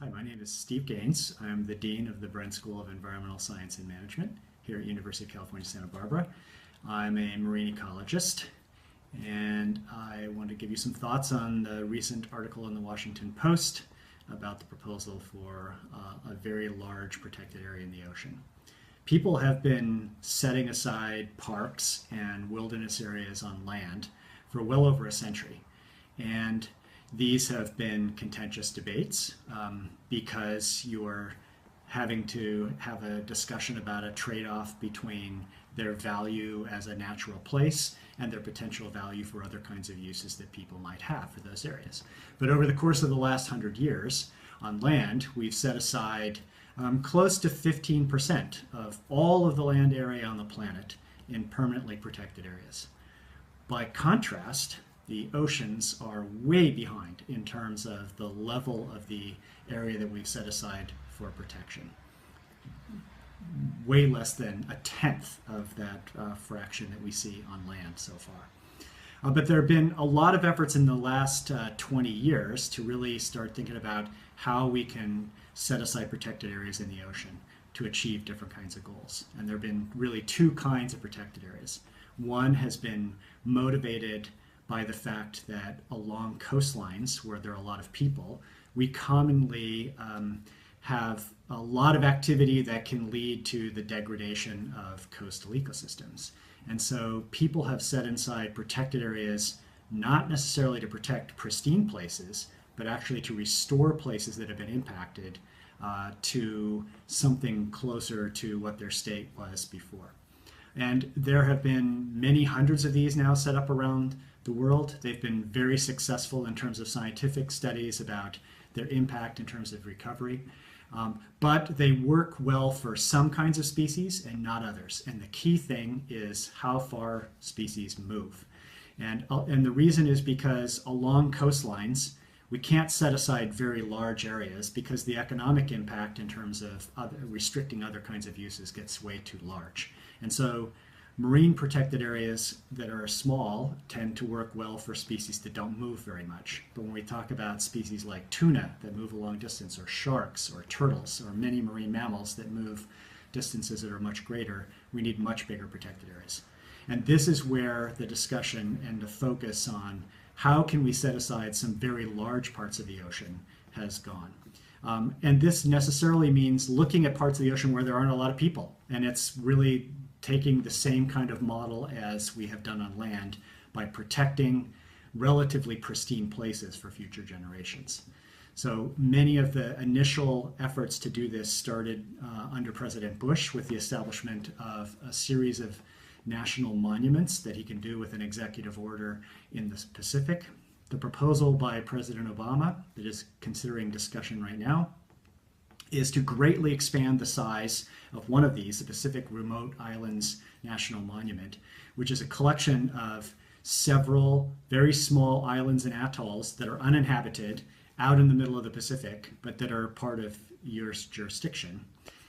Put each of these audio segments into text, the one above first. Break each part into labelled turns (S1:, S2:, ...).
S1: Hi, my name is Steve Gaines. I'm the Dean of the Bren School of Environmental Science and Management here at University of California, Santa Barbara. I'm a marine ecologist, and I want to give you some thoughts on the recent article in the Washington Post about the proposal for a very large protected area in the ocean. People have been setting aside parks and wilderness areas on land for well over a century. And these have been contentious debates because you're having to have a discussion about a trade-off between their value as a natural place and their potential value for other kinds of uses that people might have for those areas. But over the course of the last 100 years on land, we've set aside close to 15% of all of the land area on the planet in permanently protected areas. By contrast, the oceans are way behind in terms of the level of the area that we've set aside for protection. Way less than a tenth of that fraction that we see on land so far. But there have been a lot of efforts in the last 20 years to really start thinking about how we can set aside protected areas in the ocean to achieve different kinds of goals. And there have been really two kinds of protected areas. One has been motivated by the fact that along coastlines where there are a lot of people, we commonly have a lot of activity that can lead to the degradation of coastal ecosystems. And so people have set aside protected areas not necessarily to protect pristine places, but actually to restore places that have been impacted to something closer to what their state was before. And there have been many hundreds of these now set up around the world. They've been very successful in terms of scientific studies about their impact in terms of recovery. But they work well for some kinds of species and not others. And the key thing is how far species move. And the reason is because along coastlines, we can't set aside very large areas because the economic impact in terms of restricting other kinds of uses gets way too large. And so marine protected areas that are small tend to work well for species that don't move very much. But when we talk about species like tuna that move a long distance, or sharks, or turtles, or many marine mammals that move distances that are much greater, we need much bigger protected areas. And this is where the discussion and the focus on how can we set aside some very large parts of the ocean has gone. And this necessarily means looking at parts of the ocean where there aren't a lot of people. And it's really taking the same kind of model as we have done on land by protecting relatively pristine places for future generations. So many of the initial efforts to do this started under President Bush with the establishment of a series of national monuments that he can do with an executive order in the Pacific. The proposal by President Obama that is considering discussion right now is to greatly expand the size of one of these, the Pacific Remote Islands National Monument, which is a collection of several very small islands and atolls that are uninhabited out in the middle of the Pacific, but that are part of your jurisdiction.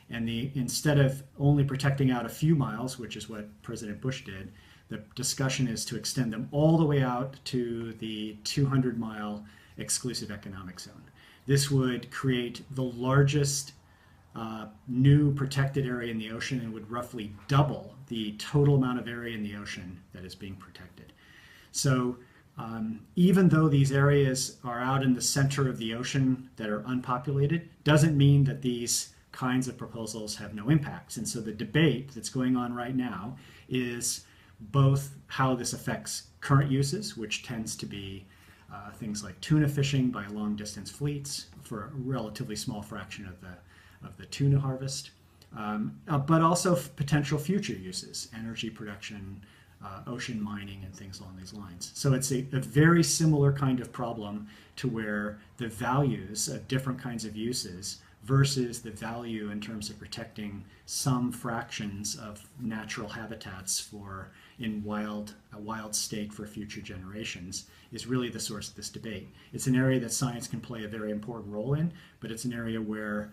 S1: And instead of only protecting out a few miles, which is what President Bush did, the discussion is to extend them all the way out to the 200-mile exclusive economic zone. This would create the largest new protected area in the ocean and would roughly double the total amount of area in the ocean that is being protected. So even though these areas are out in the center of the ocean that are unpopulated, doesn't mean that these kinds of proposals have no impacts. And so the debate that's going on right now is both how this affects current uses, which tends to be things like tuna fishing by long distance fleets for a relatively small fraction of the tuna harvest, but also potential future uses, energy production, ocean mining, and things along these lines. So it's a very similar kind of problem to where the values of different kinds of uses versus the value in terms of protecting some fractions of natural habitats in a wild state for future generations is really the source of this debate. It's an area that science can play a very important role in, but it's an area where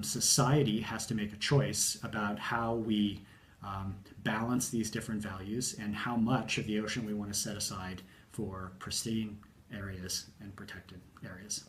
S1: society has to make a choice about how we balance these different values and how much of the ocean we want to set aside for pristine areas and protected areas.